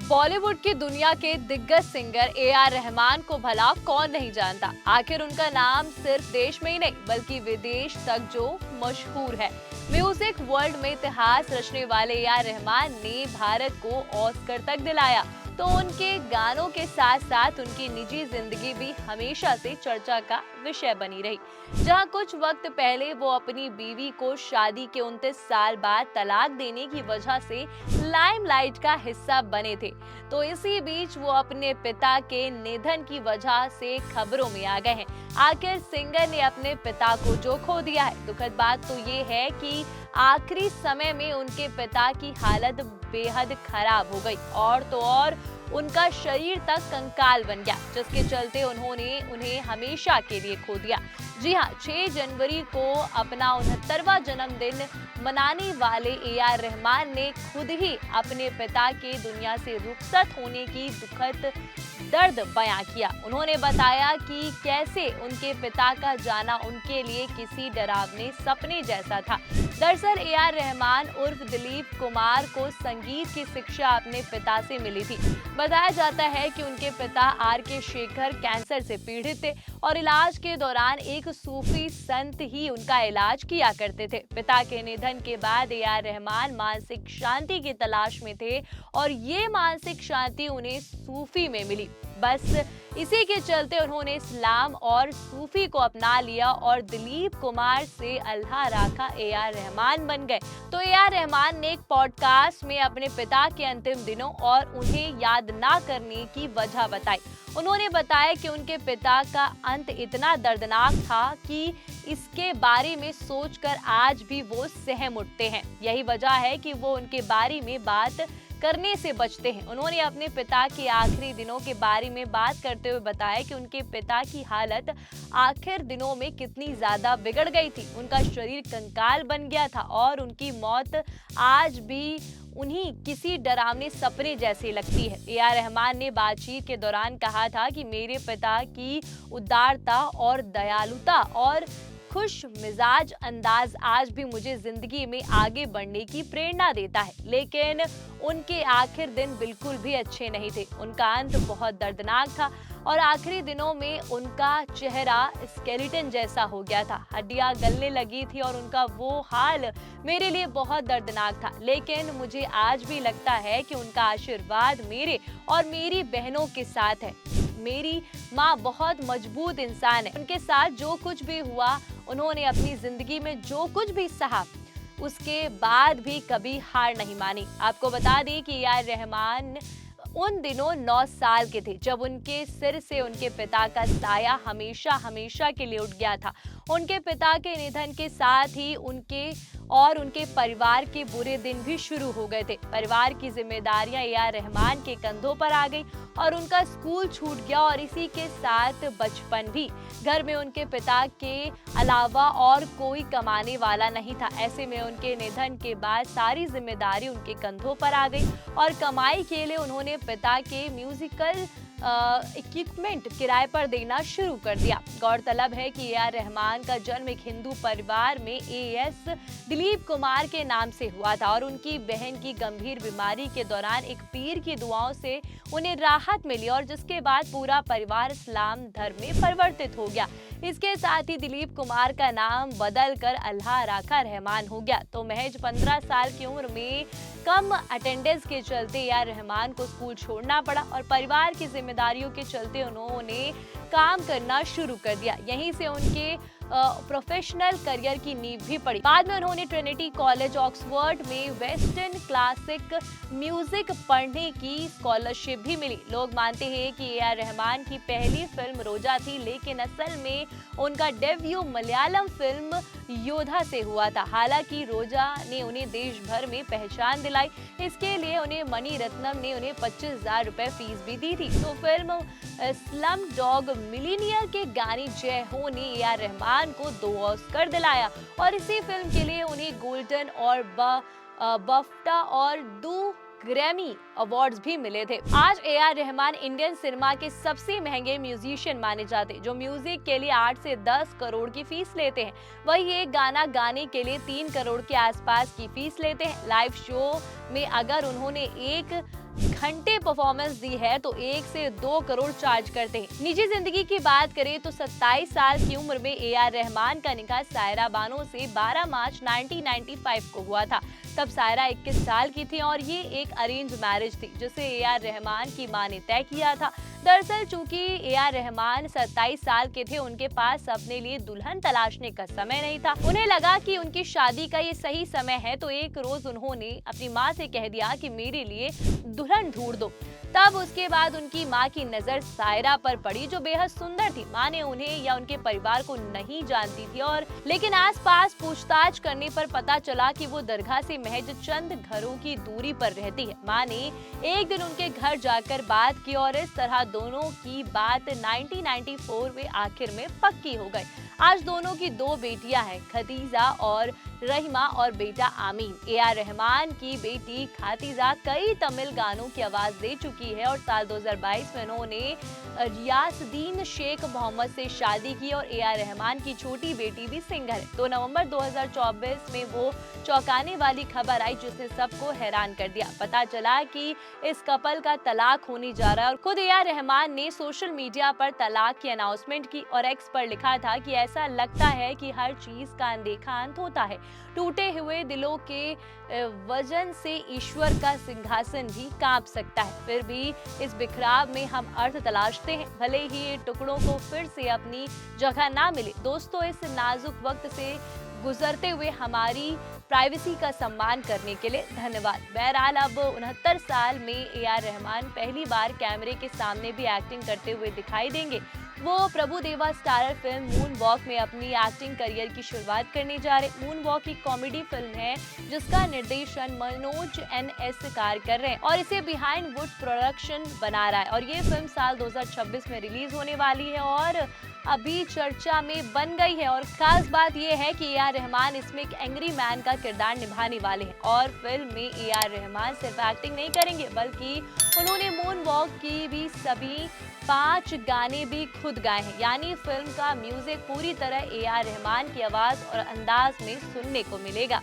बॉलीवुड की दुनिया के दिग्गज सिंगर ए.आर. रहमान को भला कौन नहीं जानता। आखिर उनका नाम सिर्फ देश में ही नहीं बल्कि विदेश तक जो मशहूर है। म्यूजिक वर्ल्ड में इतिहास रचने वाले ए.आर. रहमान ने भारत को ऑस्कर तक दिलाया, तो उनके गानों के साथ साथ उनकी निजी जिंदगी भी हमेशा से चर्चा का विषय बनी रही। जहां कुछ वक्त पहले वो अपनी बीवी को शादी के 29 साल बाद तलाक देने की वजह से लाइमलाइट का हिस्सा बने थे, तो इसी बीच वो अपने पिता के निधन की वजह से खबरों में आ गए हैं। आखिर सिंगर ने अपने पिता को जो खो दिया है। दुखद बात तो ये है कि आखिरी समय में उनके पिता की हालत बेहद खराब हो गई और तो और उनका शरीर तक कंकाल बन गया, जिसके चलते उन्होंने उन्हें हमेशा के लिए खो दिया। जी हाँ, 6 जनवरी को अपना 69वां जन्मदिन मनाने वाले ए.आर. रहमान ने खुद ही अपने पिता के दुनिया से रुखसत होने की दुखद दर्द बयां किया। उन्होंने बताया कि कैसे उनके पिता का जाना उनके लिए किसी डरावने सपने जैसा था। दरअसल ए.आर. रहमान उर्फ दिलीप कुमार को संगीत की शिक्षा अपने पिता से मिली थी। बताया जाता है कि उनके पिता आर.के. शेखर कैंसर से पीड़ित थे और इलाज के दौरान एक सूफी संत ही उनका इलाज किया करते थे। पिता के निधन के बाद ए.आर. रहमान मानसिक शांति की तलाश में थे और ये मानसिक शांति उन्हें सूफी में मिली। बस इसी के चलते उन्होंने इस्लाम और सूफी को अपना लिया और दिलीप कुमार से अल्लाह राखा ए.आर. रहमान बन गए। तो ए.आर. रहमान ने एक पॉडकास्ट में अपने पिता के अंतिम दिनों और उन्हें याद ना करने की वजह बताई। उन्होंने बताया कि उनके पिता का अंत इतना दर्दनाक था कि इसके बारे में सोचकर आज भी वो सहम उठते हैं। यही वजह है कि वो उनके बारे में बात करने से बचते हैं। उन्होंने अपने पिता के आखिरी दिनों के बारे में बात करते हुए बताया कि उनके पिता की हालत आखिर दिनों में कितनी ज्यादा बिगड़ गई थी। उनका शरीर कंकाल बन गया था और उनकी मौत आज भी उन्हीं किसी डरावने सपने जैसी लगती है। ए.आर. रहमान ने बातचीत के दौरान कहा था कि मेरे पिता की उदारता और दयालुता और खुश मिजाज अंदाज आज भी मुझे जिंदगी में आगे बढ़ने की प्रेरणा देता है, लेकिन उनके आखिर दिन बिल्कुल भी अच्छे नहीं थे। उनका अंत बहुत दर्दनाक था और आखिरी दिनों में उनका चेहरा स्केलेटन जैसा हो गया था, हड्डियां गलने लगी थी और उनका वो हाल मेरे लिए बहुत दर्दनाक था। लेकिन मुझे आज भी लगता है कि उनका आशीर्वाद मेरे और मेरी बहनों के साथ है। मेरी माँ बहुत मजबूत इंसान है। उनके साथ जो कुछ भी हुआ, उन्होंने अपनी जिंदगी में जो कुछ भी सहा, उसके बाद भी कभी हार नहीं मानी। आपको बता दें कि ए.आर. रहमान उन दिनों 9 साल के थे जब उनके सिर से उनके पिता का साया हमेशा हमेशा के लिए उठ गया था। उनके पिता के निधन के साथ ही उनके परिवार के बुरे दिन भी शुरू हो गए थे। परिवार की जिम्मेदारियां ए.आर. रहमान के कंधों पर आ गई और उनका स्कूल छूट गया और इसी के साथ बचपन भी। घर में उनके पिता के अलावा और कोई कमाने वाला नहीं था। ऐसे में उनके निधन के बाद सारी जिम्मेदारी उनके कंधों पर आ गई और कमाई के लिए उन्होंने पिता के म्यूजिकल इक्विपमेंट किराए पर देना शुरू कर दिया। गौरतलब है कि ए.आर. रहमान का जन्म एक हिंदू परिवार में ए.एस. दिलीप कुमार के नाम से हुआ था और उनकी बहन की गंभीर बीमारी के दौरान एक पीर की दुआओं से उन्हें राहत मिली और जिसके बाद पूरा परिवार इस्लाम धर्म में परिवर्तित हो गया। इसके साथ ही दिलीप कुमार का नाम बदलकर अल्लाह राखा रहमान हो गया। तो महज 15 साल की उम्र में कम अटेंडेंस के चलते ए.आर. रहमान को स्कूल छोड़ना पड़ा और परिवार की जिम्मेदारियों के चलते उन्होंने काम करना शुरू कर दिया। यहीं से उनके प्रोफेशनल करियर की नींव भी पड़ी। बाद में उन्होंने ट्रिनिटी कॉलेज ऑक्सफोर्ड में वेस्टर्न क्लासिक म्यूजिक पढ़ने की स्कॉलरशिप भी मिली। लोग मानते हैं कि ए.आर. रहमान की पहली फिल्म रोजा थी, लेकिन असल में उनका डेब्यू मलयालम फिल्म योद्धा से हुआ था। हालांकि रोजा ने उन्हें देश भर में पहचान दिलाई। इसके लिए उन्हें मणि रत्नम ने उन्हें 25,000 रुपए फीस भी दी थी। तो फिल्म स्लम डॉग मिलीनियर के गाने जय हो ने ए.आर. रहमान को 2 ऑस्कर दिलाया और इसी फिल्म के लिए उन्हें गोल्डन और बफ्टा और 2 ग्रैमी अवार्ड्स भी मिले थे। आज ए.आर. रहमान इंडियन सिनेमा के सबसे महंगे म्यूजिशियन माने जाते हैं, जो म्यूजिक के लिए 8 से 10 करोड़ की फीस लेते हैं। वही एक गाना गाने के लिए 3 करोड़ के आसपास की फीस लेते हैं। लाइव शो में अगर उन्होंने एक घंटे परफॉर्मेंस दी है तो 1 से 2 करोड़ चार्ज करते हैं। निजी जिंदगी की बात करें तो 27 साल की उम्र में ए.आर. रहमान का निकाह सायरा बानो से 12 मार्च 1995 को हुआ था। तब सायरा 21 साल की थी और ये एक अरेंज मैरिज थी जिसे ए.आर. रहमान की मां ने तय किया था। दरअसल चूंकि ए.आर. रहमान 27 साल के थे, उनके पास अपने लिए दुल्हन तलाशने का समय नहीं था। उन्हें लगा कि उनकी शादी का ये सही समय है, तो एक रोज उन्होंने अपनी माँ से कह दिया कि मेरे लिए दुल्हन ढूंढ दो। तब उसके बाद उनकी माँ की नजर सायरा पर पड़ी जो बेहद सुंदर थी। माँ ने उन्हें या उनके परिवार को नहीं जानती थी और लेकिन आसपास पूछताछ करने पर पता चला कि वो दरगाह से महज चंद घरों की दूरी पर रहती है। माँ ने एक दिन उनके घर जाकर बात की और इस तरह दोनों की बात 1994 में आखिर में पक्की हो गई। आज दोनों की 2 बेटियां हैं, खदीजा और रहीमा और बेटा आमीन। ए.आर. रहमान की बेटी खातिजा कई तमिल गानों की आवाज दे चुकी है और साल 2022 में उन्होंने रियासुद्दीन शेख मोहम्मद से शादी की और ए.आर. रहमान की छोटी बेटी भी सिंगर है। 2 नवंबर 2024 में वो चौंकाने वाली खबर आई जिसने सबको हैरान कर दिया। पता चला कि इस कपल का तलाक होने जा रहा है और खुद ए.आर. रहमान ने सोशल मीडिया पर तलाक की अनाउंसमेंट की और एक्स पर लिखा था कि ऐसा लगता है कि हर चीज का अनदेखा अंत होता है। टूटे हुए दिलों के वजन से ईश्वर का सिंहासन भी कांप सकता है। फिर भी इस बिखराव में हम अर्थ तलाशते हैं, भले ही ये टुकड़ों को फिर से अपनी जगह ना मिले। दोस्तों, इस नाजुक वक्त से गुजरते हुए हमारी प्राइवेसी का सम्मान करने के लिए धन्यवाद। बहरहाल अब 69 साल में ए.आर. रहमान पहली बार कैमरे के सामने भी एक्टिंग करते हुए दिखाई देंगे। वो प्रभु देवा स्टारर फिल्म मून वॉक में अपनी एक्टिंग करियर की शुरुआत करने जा रहे। मून वॉक एक कॉमेडी फिल्म है जिसका निर्देशन मनोज एन.एस. कार कर रहे हैं और इसे बिहाइंड वुड प्रोडक्शन बना रहा है और ये फिल्म साल 2026 में रिलीज होने वाली है और अभी चर्चा में बन गई है। और खास बात यह है कि ए.आर. रहमान इसमें एक एंग्री मैन का किरदार निभाने वाले हैं और फिल्म में ए.आर. रहमान सिर्फ एक्टिंग नहीं करेंगे बल्कि उन्होंने मून वॉक की भी सभी 5 गाने भी खुद गाए हैं। यानी फिल्म का म्यूजिक पूरी तरह ए.आर. रहमान की आवाज और अंदाज में सुनने को मिलेगा।